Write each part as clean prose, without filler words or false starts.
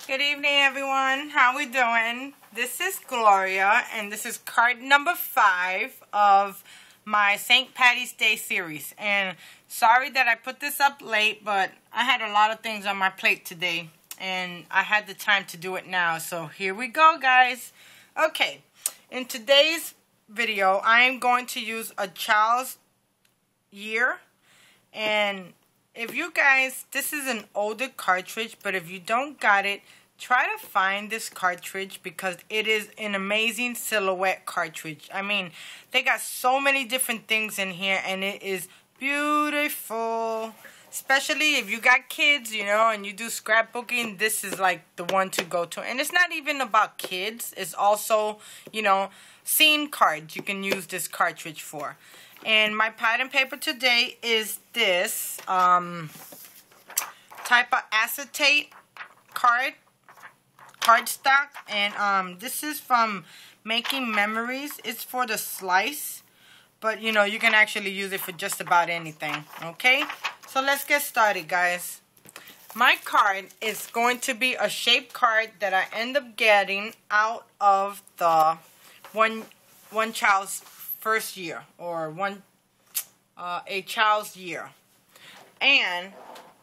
Good evening, everyone. How we doing? This is Gloria, and this is card number 5 of my St. Patty's Day series. And sorry that I put this up late, but I had a lot of things on my plate today, and I had the time to do it now. So here we go, guys. Okay, in today's video, I'm going to use a child's year, and if you guys, this is an older cartridge, but if you don't got it, try to find this cartridge because it is an amazing silhouette cartridge. I mean, they got so many different things in here, and it is beautiful. Especially if you got kids, you know, and you do scrapbooking, this is like the one to go to. And it's not even about kids. It's also, you know, scene cards you can use this cartridge for. And my pad and paper today is this type of acetate cardstock. And this is from Making Memories. It's for the slice. But, you know, you can actually use it for just about anything. Okay? So let's get started, guys. My card is going to be a shaped card that I end up getting out of the one child's first year, or a child's year. And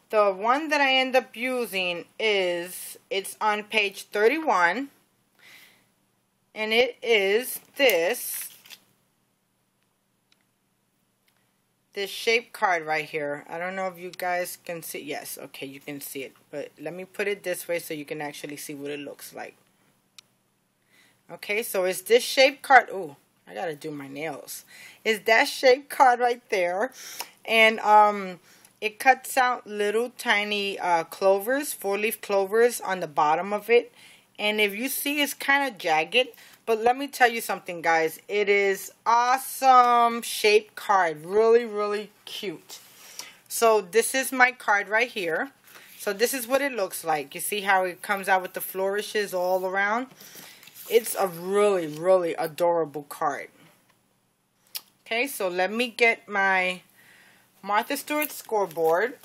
the one that I end up using it's on page 31, and it is this shape card right here. I don't know if you guys can see. Yes, okay, you can see it, but let me put it this way so you can actually see what it looks like. Okay, so it's this shape card. Ooh, I gotta do my nails. Is that shape card right there, and it cuts out little tiny clovers, 4-leaf clovers on the bottom of it. And if you see, it's kind of jagged. But let me tell you something, guys. It is awesome shape card, really, really cute. So this is my card right here. So this is what it looks like. You see how it comes out with the flourishes all around? It's a really, really adorable card. Okay, so let me get my Martha Stewart scoreboard.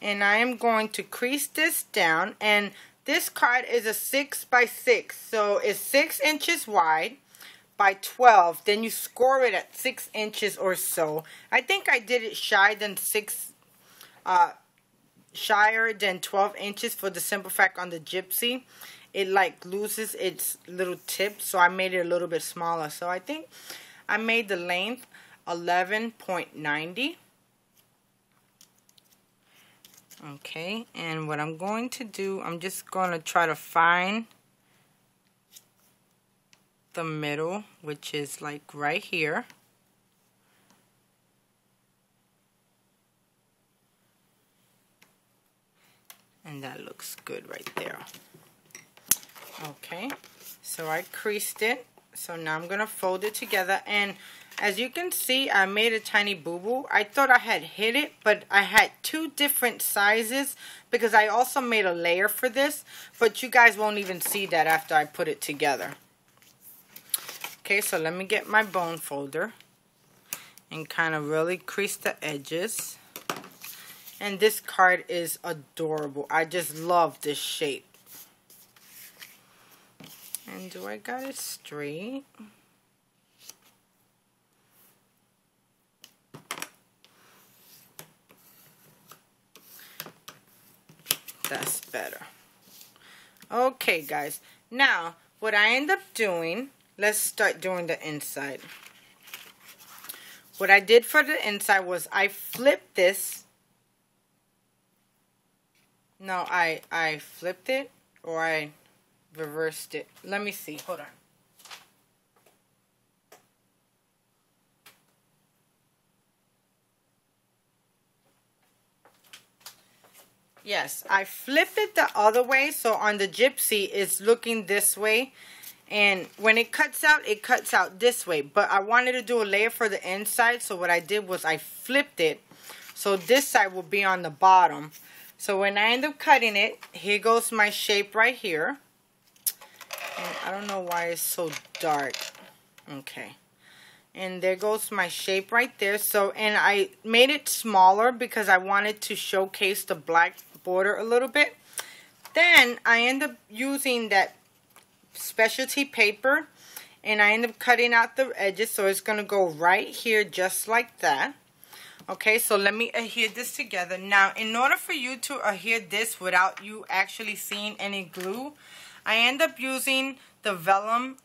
And I am going to crease this down. And this card is a 6x6. So it's 6 inches wide by 12. Then you score it at 6 inches or so. I think I did it shyer than 12 inches for the simple fact on the Gypsy it like loses its little tip, so I made it a little bit smaller. So I think I made the length 11.90. Okay, and what I'm going to do, I'm just going to try to find the middle, which is like right here. And that looks good right there. Okay, so I creased it. So now I'm going to fold it together. And as you can see, I made a tiny boo-boo. I thought I had hit it, but I had 2 different sizes because I also made a layer for this. But you guys won't even see that after I put it together. Okay, so let me get my bone folder and kind of really crease the edges. And this card is adorable. I just love this shape. And do I got it straight? That's better. Okay, guys. Now, what I end up doing, let's start doing the inside. What I did for the inside was I flipped this. No, I flipped it, or I reversed it. Let me see. Hold on. Yes, I flipped it the other way. So on the Gypsy, it's looking this way. And when it cuts out this way. But I wanted to do a layer for the inside. So what I did was I flipped it. So this side will be on the bottom. So when I end up cutting it, here goes my shape right here. And I don't know why it's so dark. Okay. And there goes my shape right there. So, and I made it smaller because I wanted to showcase the black border a little bit. Then I end up using that specialty paper, and I end up cutting out the edges, so it's going to go right here just like that. Okay, so let me adhere this together. Now, in order for you to adhere this without you actually seeing any glue, I end up using the vellum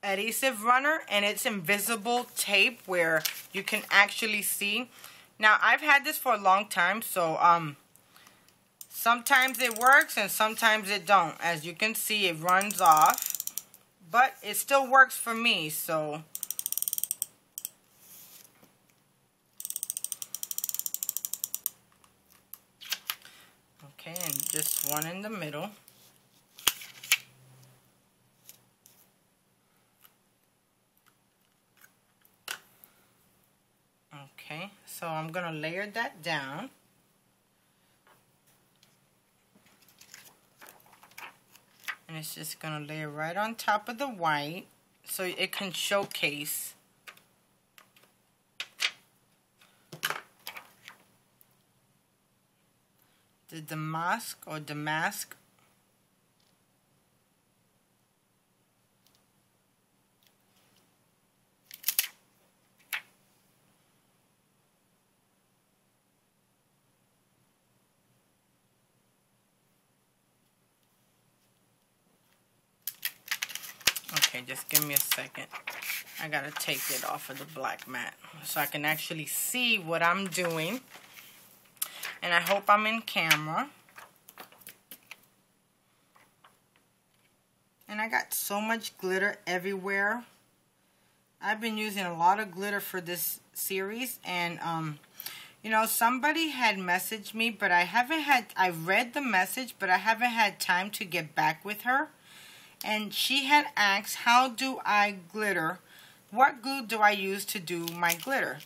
adhesive runner, and it's invisible tape where you can actually see. Now, I've had this for a long time, so sometimes it works and sometimes it don't. As you can see, it runs off, but it still works for me, so okay, and just one in the middle. Okay, so I'm gonna layer that down. And it's just gonna layer right on top of the white so it can showcase. The damask or damask. Okay, just give me a second. I gotta take it off of the black mat so I can actually see what I'm doing. And I hope I'm in camera. And I got so much glitter everywhere. I've been using a lot of glitter for this series, and you know, somebody had messaged me, but I read the message, but I haven't had time to get back with her. And she had asked, how do I glitter? What glue do I use to do my glitter?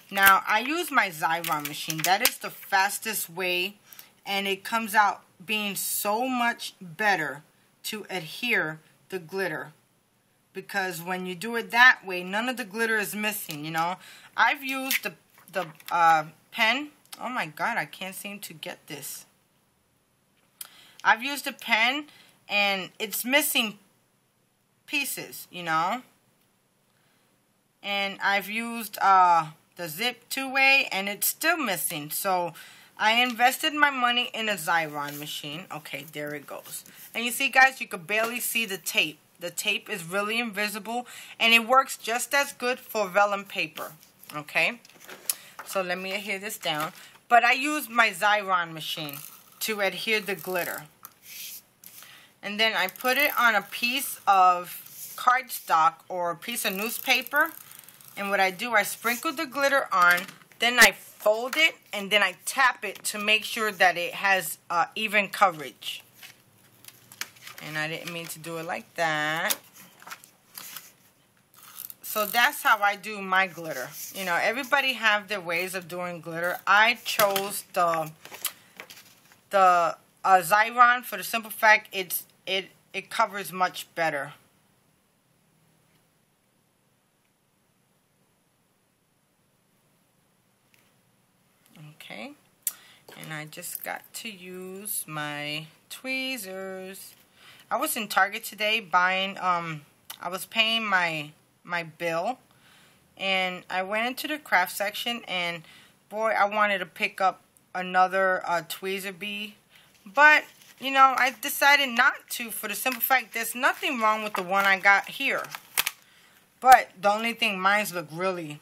Now, I use my Xyron machine. That is the fastest way, and it comes out being so much better to adhere the glitter. Because when you do it that way, none of the glitter is missing, you know. I've used the pen. Oh my God, I can't seem to get this. I've used a pen, and it's missing pieces, you know. And I've used the Zip 2-way, and it's still missing. So I invested my money in a Xyron machine. Okay, there it goes. And you see, guys, you could barely see the tape. The tape is really invisible, and it works just as good for vellum paper. Okay, so let me adhere this down. But I use my Xyron machine to adhere the glitter. And then I put it on a piece of cardstock or a piece of newspaper. And what I do, I sprinkle the glitter on, then I fold it, and then I tap it to make sure that it has even coverage. And I didn't mean to do it like that. So that's how I do my glitter. You know, everybody have their ways of doing glitter. I chose the Xyron for the simple fact it covers much better. Okay, and I just got to use my tweezers. I was in Target today buying, I was paying my bill, and I went into the craft section, and boy, I wanted to pick up another tweezer bee, but you know, I decided not to for the simple fact there's nothing wrong with the one I got here, but the only thing, mine's look really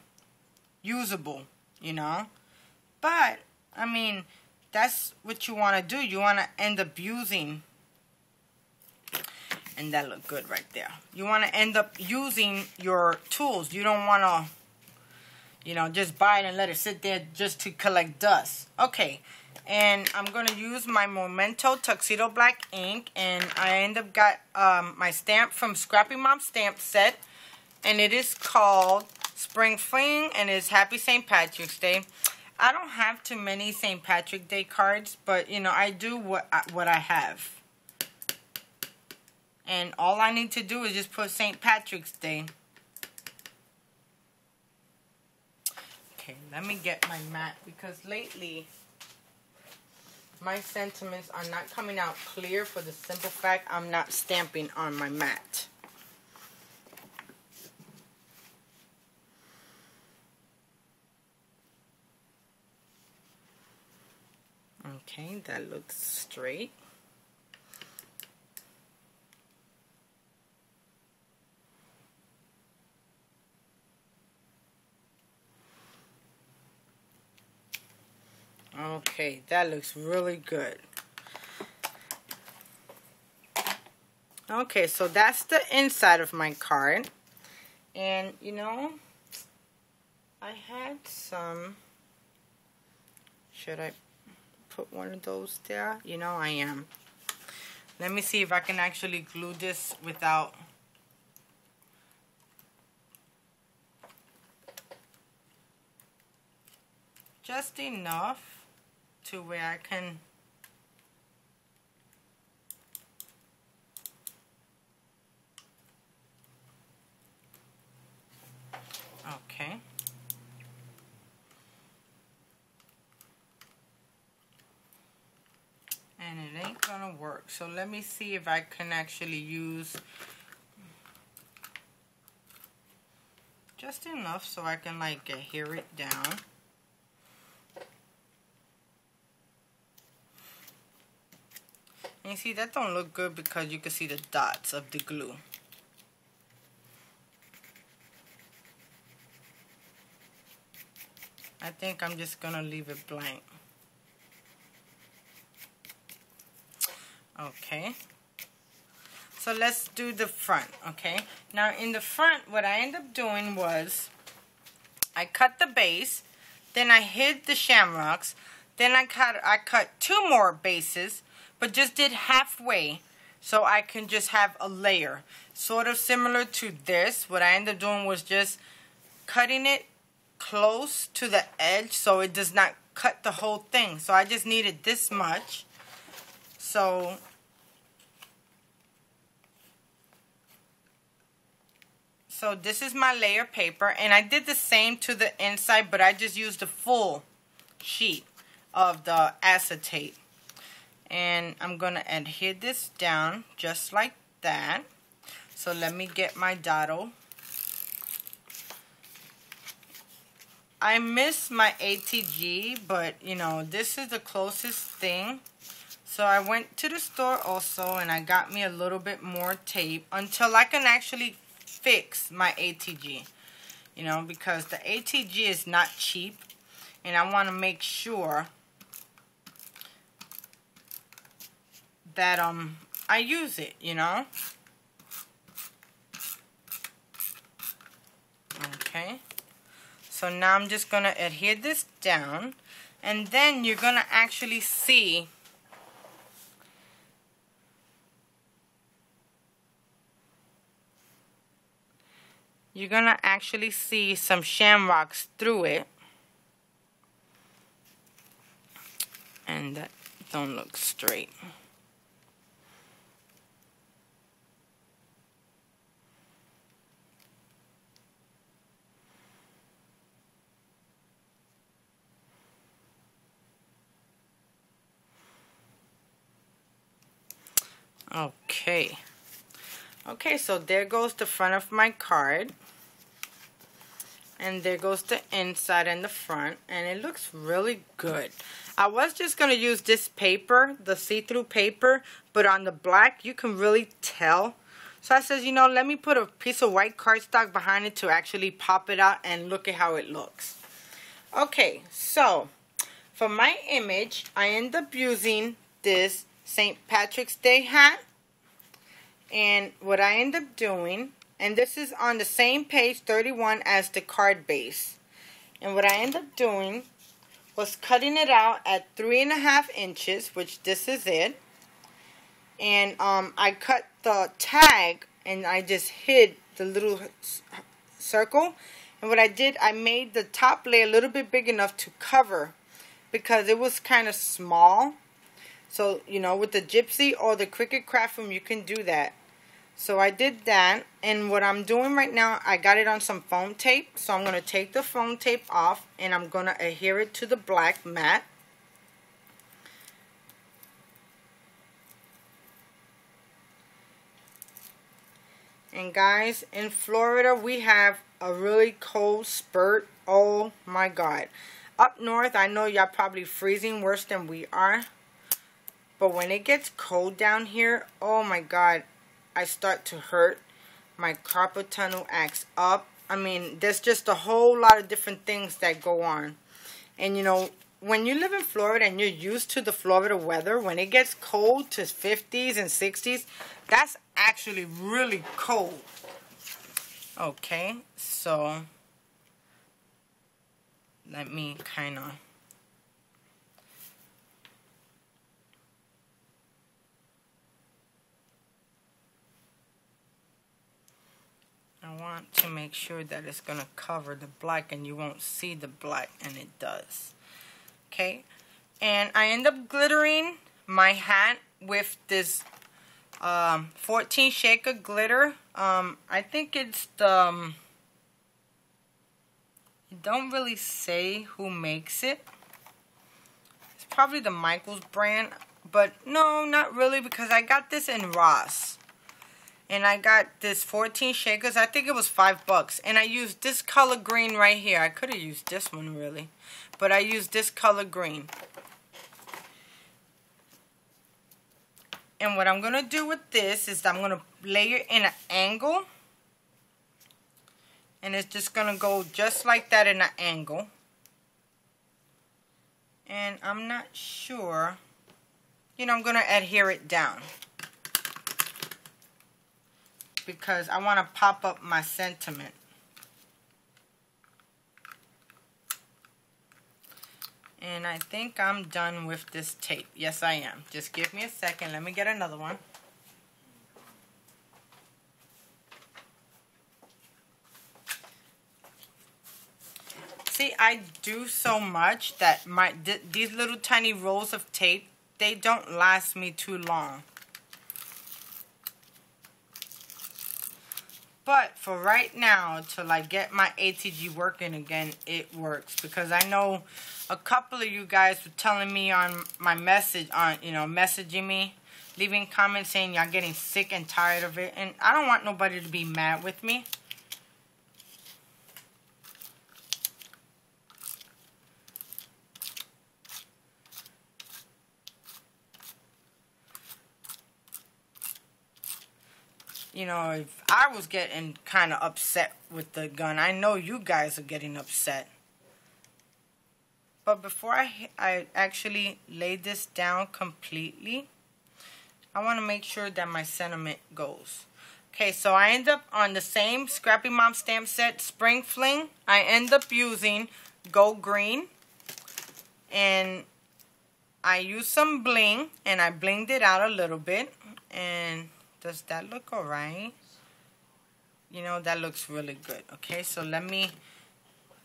usable, you know. But, I mean, that's what you want to do. You want to end up using, and that looked good right there. You want to end up using your tools. You don't want to, you know, just buy it and let it sit there just to collect dust. Okay, and I'm going to use my Memento Tuxedo Black ink, and I end up got my stamp from Scrappy Mom stamp set, and it is called Spring Fling, and it's Happy St. Patrick's Day. I don't have too many St. Patrick's Day cards, but, you know, I do what I have. And all I need to do is just put St. Patrick's Day. Okay, let me get my mat because lately my sentiments are not coming out clear for the simple fact I'm not stamping on my mat. Okay, that looks straight. Okay, that looks really good. Okay, so that's the inside of my card. And, you know, I had some... Should I put one of those there? You know I am. Let me see if I can actually glue this without... Just enough to where I can... Okay. And it ain't gonna work. So let me see if I can actually use just enough so I can like adhere it down. And you see that don't look good because you can see the dots of the glue. I think I'm just gonna leave it blank. Okay. So let's do the front, okay? Now in the front, what I ended up doing was I cut the base, then I hid the shamrocks, then I cut two more bases, but just did halfway so I can just have a layer. Sort of similar to this. What I ended up doing was just cutting it close to the edge so it does not cut the whole thing. So I just needed this much. So this is my layer paper, and I did the same to the inside, but I just used the full sheet of the acetate. And I'm going to adhere this down just like that. So let me get my dado. I miss my ATG, but you know, this is the closest thing. So I went to the store also and I got me a little bit more tape until I can actually fix my ATG. You know, because the ATG is not cheap and I want to make sure that I use it, you know. Okay. So now I'm just going to adhere this down, and then you're going to actually see some shamrocks through it. And that don't look straight. Okay. Okay, so there goes the front of my card. And there goes the inside and the front. And it looks really good. I was just going to use this paper, the see-through paper. But on the black, you can really tell. So I says, you know, let me put a piece of white cardstock behind it to actually pop it out and look at how it looks. Okay, so for my image, I end up using this St. Patrick's Day hat. And what I end up doing, and this is on the same page 31 as the card base. And what I end up doing was cutting it out at 3.5 inches, which this is it. And I cut the tag and I just hid the little circle. And what I did, I made the top layer a little bit big enough to cover because it was kind of small. So, you know, with the Gypsy or the Cricut Craft Room, you can do that. So I did that, and what I'm doing right now, I got it on some foam tape. So I'm going to take the foam tape off, and I'm going to adhere it to the black mat. And guys, in Florida, we have a really cold spurt. Oh my God. Up north, I know y'all probably freezing worse than we are. But when it gets cold down here, oh my God, I start to hurt. My carpal tunnel acts up. I mean, there's just a whole lot of different things that go on. And you know, when you live in Florida and you're used to the Florida weather, when it gets cold to 50s and 60s, that's actually really cold. Okay, so let me kind of I want to make sure that it's going to cover the black and you won't see the black, and it does. Okay, and I end up glittering my hat with this 14 Shaker glitter. I think it's the, it don't really say who makes it. It's probably the Michaels brand, but no, not really, because I got this in Ross. And I got this 14 Shakers. I think it was $5. And I used this color green right here. I could have used this one really, but I used this color green. And what I'm going to do with this is I'm going to lay it in an angle. And it's just going to go just like that in an angle. And I'm not sure. You know, I'm going to adhere it down, because I want to pop up my sentiment. And I think I'm done with this tape. Yes, I am. Just give me a second. Let me get another one. See, I do so much that these little tiny rolls of tape, they don't last me too long. But for right now, till I get my ATG working again, it works. Because I know a couple of you guys were telling me on my message, messaging me, leaving comments saying y'all getting sick and tired of it. And I don't want nobody to be mad with me. You know, if I was getting kind of upset with the gun, I know you guys are getting upset. But before I actually lay this down completely, I want to make sure that my sentiment goes. Okay, so I end up on the same Scrappy Mom stamp set, Spring Fling. I end up using Go Green. And I used some bling, and I blinged it out a little bit. And does that look alright? You know, that looks really good. Okay, so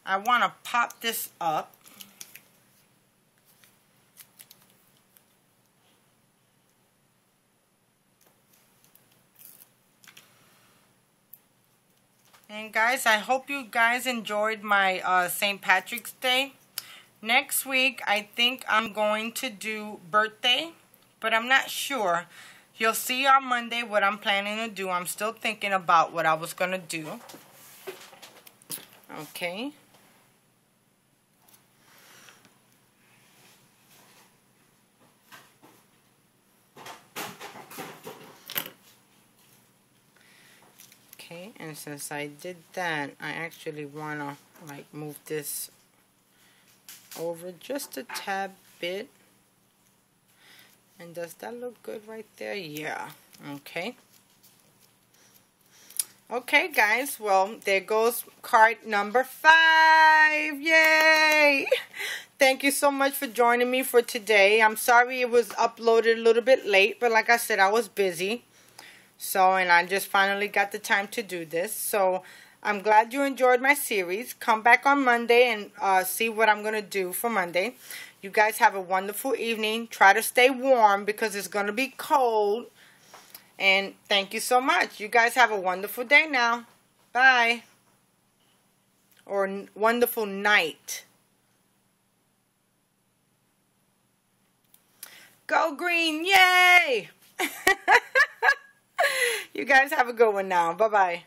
I want to pop this up. And guys, I hope you guys enjoyed my St. Patrick's Day. Next week, I think I'm going to do birthday, but I'm not sure. You'll see on Monday what I'm planning to do. I'm still thinking about what I was going to do. Okay. Okay, and since I did that, I actually want to move this over just a tad bit. And does that look good right there? Yeah. Okay. Okay, guys. Well, there goes card number 5. Yay! Thank you so much for joining me for today. I'm sorry it was uploaded a little bit late, but like I said, I was busy. So, and I just finally got the time to do this. So, I'm glad you enjoyed my series. Come back on Monday and see what I'm going to do for Monday. You guys have a wonderful evening. Try to stay warm because it's going to be cold. And thank you so much. You guys have a wonderful day now. Bye. Or wonderful night. Go green. Yay! You guys have a good one now. Bye-bye.